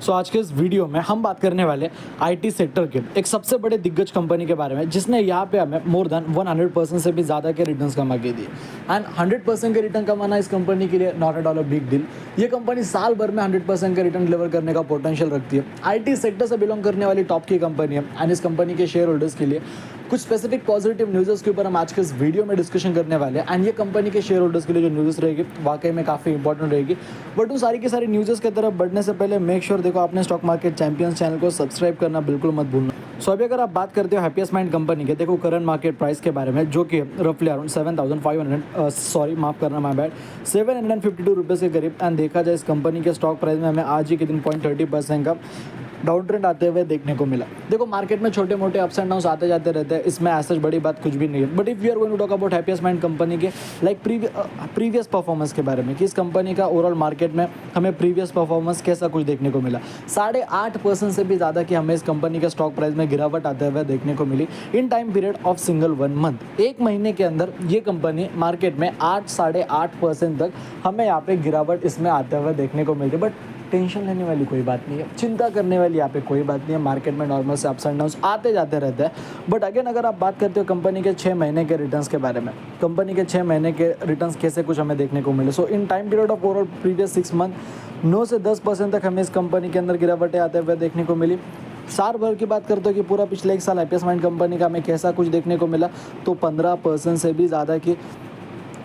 सो आज के इस वीडियो में हम बात करने वाले आईटी सेक्टर के एक सबसे बड़े दिग्गज कंपनी के बारे में जिसने यहाँ पे हमें मोर देन 100% से भी ज़्यादा के रिटर्न्स कमा के दिए। एंड 100% के रिटर्न कमाना इस कंपनी के लिए not at all a big deal. ये कंपनी साल भर में 100% के रिटर्न डिलीवर करने का पोटेंशियल रखती है। आईटी सेक्टर से बिलोंग करने वाली टॉप की कंपनी है एंड इस कंपनी के शेयर होल्डर्स के लिए कुछ स्पेसिफिक पॉजिटिव न्यूज़ के ऊपर हम आज के इस वीडियो में डिस्कशन करने वाले हैं। एंड ये कंपनी के शेयर होल्डर्स के लिए जो न्यूज़ रहेगी वाकई में काफ़ी इंपॉर्टेंट रहेगी। बट उन सारी की सारी न्यूज़ की तरफ बढ़ने से पहले मेक श्योर देखो आपने स्टॉक मार्केट चैंपियंस चैनल को सब्सक्राइब करना बिल्कुल मत भूलना। सो अभी अगर आप बात करते हो हैप्पीएस्ट माइंड कंपनी के देखो करंट मार्केट प्राइस के बारे में जो कि रफली अराउंड 752 रुपीज़ के करीब। एंड देखा जाए इस कंपनी के स्टॉक प्राइस में हमें आज ही के दिन 0.30% का डाउन ट्रेंड आते हुए देखने को मिला। देखो मार्केट में छोटे मोटे अप्स एंड डाउन्स आते जाते रहते हैं, इसमें ऐसा बड़ी बात कुछ भी नहीं है। But if you are going to talk about Happiest Mind company के लाइक प्रीवियस परफॉर्मेंस के बारे में कि इस कंपनी का ओवरऑल मार्केट में हमें प्रीवियस परफॉर्मेंस कैसा कुछ देखने को मिला, 8.5% से भी ज़्यादा की हमें इस कंपनी के स्टॉक प्राइस में गिरावट आते हुए देखने को मिली in time period of single 1 month. एक महीने के अंदर ये कंपनी मार्केट में 8-8.5% तक हमें यहाँ पे गिरावट इसमें आते हुए देखने को मिलती है। बट टेंशन लेने वाली कोई बात नहीं है, चिंता करने वाली यहाँ पे कोई बात नहीं है। मार्केट में नॉर्मल से अप्स एंड डाउन्स आते जाते रहते हैं। बट अगेन अगर आप बात करते हो कंपनी के 6 महीने के रिटर्न्स के बारे में, कंपनी के 6 महीने के रिटर्न्स कैसे कुछ हमें देखने को मिले। So in time period of overall previous 6 month 9 से 10% तक हमें इस कंपनी के अंदर गिरावटें आते हुए देखने को मिली। साल भर की बात करते हो कि पूरा पिछले 1 साल हैप्पीएस्ट माइंड कंपनी का हमें कैसा कुछ देखने को मिला, तो 15% से भी ज़्यादा की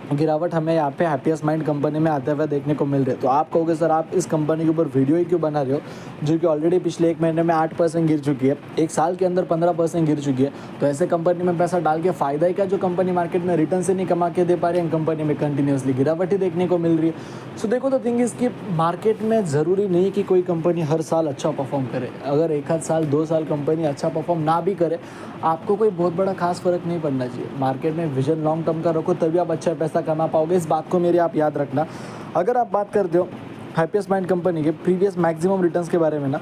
गिरावट हमें यहाँ पे हैप्पीएस्ट माइंड कंपनी में आते हुए देखने को मिल रही है। तो आप कहोगे सर आप इस कंपनी के ऊपर वीडियो ही क्यों बना रहे हो जो कि ऑलरेडी पिछले 1 महीने में 8% गिर चुकी है, 1 साल के अंदर 15% गिर चुकी है। तो ऐसे कंपनी में पैसा डाल के फ़ायदा ही क्या जो कंपनी मार्केट में रिटर्न से नहीं कमा के दे पा रही है, कंपनी में कंटिन्यूसली गिरावट ही देखने को मिल रही है। सो देखो तो थिंग इसकी मार्केट में ज़रूरी नहीं कि कोई कंपनी हर साल अच्छा परफॉर्म करे। अगर 1 साल 2 साल कंपनी अच्छा परफॉर्म ना भी करे, आपको कोई बहुत बड़ा खास फर्क नहीं पड़ना चाहिए। मार्केट में विजन लॉन्ग टर्म का रखो तभी आप अच्छा पैसा कमा पाओगे। इस बात को मेरी आप याद रखना। अगर आप बात करते हो हैप्पीएस्ट माइंड कंपनी के प्रीवियस मैक्सिमम रिटर्न्स के बारे में ना,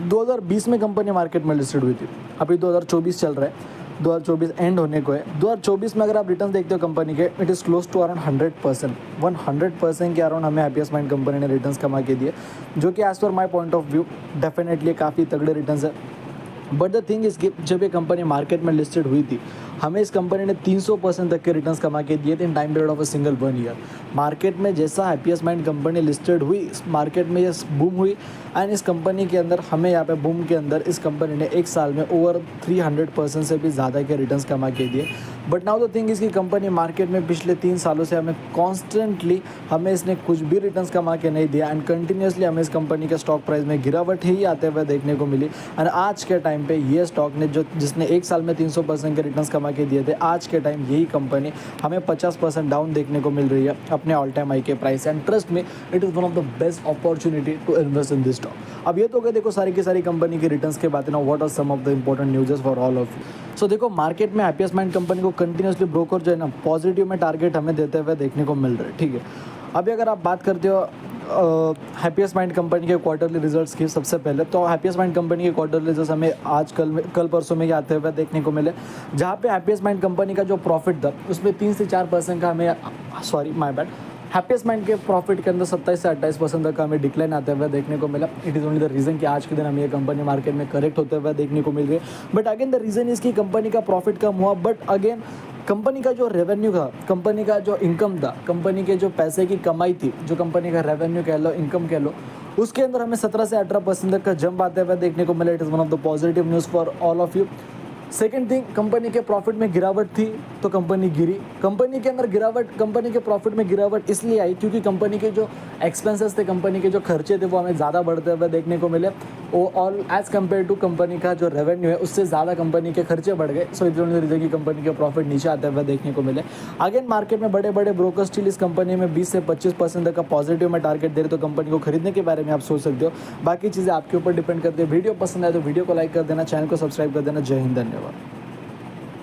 2020 में कंपनी मार्केट में लिस्टेड हुई थी, अभी 2024 चल रहा है, 2024 एंड होने को है। 2024 में अगर आप रिटर्न देखते हो कंपनी के, it is close to around 100% के अराउंड हमें हैप्पीएस्ट माइंड कंपनी ने रिटर्न्स कमा के दिए, जो कि as per my point of view definitely काफ़ी तगड़े रिटर्न्स है। बट द थिंग इज कि जब ये कंपनी मार्केट में लिस्टेड हुई थी हमें इस कंपनी ने 300% तक के रिटर्न्स कमा के दिए थे इन time period of a single 1 year. Market में जैसा हैप्पीएस्ट माइंड कंपनी लिस्टेड हुई, इस मार्केट में ये बूम हुई एंड इस कंपनी के अंदर हमें यहाँ पे बूम के अंदर इस कंपनी ने 1 साल में ओवर 300% से भी ज़्यादा के रिटर्न्स कमा के दिए। बट नाउ द थिंग इसकी कंपनी मार्केट में पिछले 3 सालों से हमें कॉन्स्टेंटली हमें इसने कुछ भी रिटर्न्स कमा के नहीं दिया एंड कंटिन्यूसली हमें इस कंपनी के स्टॉक प्राइस में गिरावट ही आते हुए देखने को मिली। एंड आज के टाइम पे ये स्टॉक ने जिसने 1 साल में 300% के रिटर्न्स कमा के दिए थे, आज के टाइम यही कंपनी हमें 50% डाउन देखने को मिल रही है अपने ऑल टाइम हाई के प्राइस। एंड ट्रस्ट में it is one of the best opportunity to invest in this stock. अब ये तो गए देखो सारी की सारी कंपनी की रिटर्न्स के बातें ना, what are some of the important news for all of you. So देखो मार्केट में हैप्पीएस्ट माइंड कंपनी को कंटिन्यूसली ब्रोकर जो है ना पॉजिटिव में टारगेट हमें देते हुए देखने को मिल रहा है, ठीक है। अभी अगर आप बात करते हो हैप्पीएस्ट माइंड कंपनी के क्वार्टरली रिजल्ट्स की, सबसे पहले तो हैप्पीएस्ट माइंड कंपनी के क्वार्टरली रिजल्ट्स हमें आज कल परसों में ही आते हुए देखने को मिले, जहाँ पे हैप्पीएस्ट माइंड कंपनी का जो प्रॉफिट था उसमें 3 से 4% का हमें हैप्पीएस्ट माइंड के प्रॉफिट के अंदर 27 से 28% तक हमें डिक्लाइन आते हुए देखने को मिला। It is only the reason कि आज के दिन हमें ये कंपनी मार्केट में करेक्ट होते हुए देखने को मिल रही है। बट अगेन द रीज़न इसकी कंपनी का प्रॉफिट कम हुआ, बट अगेन कंपनी का जो रेवेन्यू था, कंपनी का जो इनकम था, कंपनी के जो पैसे की कमाई थी, जो कंपनी का रेवेन्यू कह लो, इनकम कह लो, उसके अंदर हमें 17 से 18% तक का जंप आते हुए देखने को मिला। It is one of the positive news for all of you. Second thing, company के प्रॉफिट में गिरावट थी तो कंपनी गिरी। कंपनी के अंदर गिरावट, कंपनी के प्रॉफिट में गिरावट इसलिए आई क्योंकि कंपनी के जो एक्सपेंसेस थे, कंपनी के जो खर्चे थे वो हमें ज़्यादा बढ़ते हुए देखने को मिले। All as compare to company का जो रेवेन्यू है उससे ज़्यादा कंपनी के खर्चे बढ़ गए। सो इस रीज़न की कंपनी के प्रॉफिट नीचे आते हुए देखने को मिले। अगेन मार्केट में बड़े बड़े ब्रोकर स्टिल इस कंपनी में 20 से 25% तक का पॉजिटिव में टारगेट दे रहे, तो कंपनी को खरीदने के बारे में आप सोच सकते हो। बाकी चीज़ें आपके ऊपर डिपेंड करती है। वीडियो पसंद आए तो वीडियो को लाइक कर देना, चैनल को सब्सक्राइब कर देना। जय हिंद, धन्यवाद।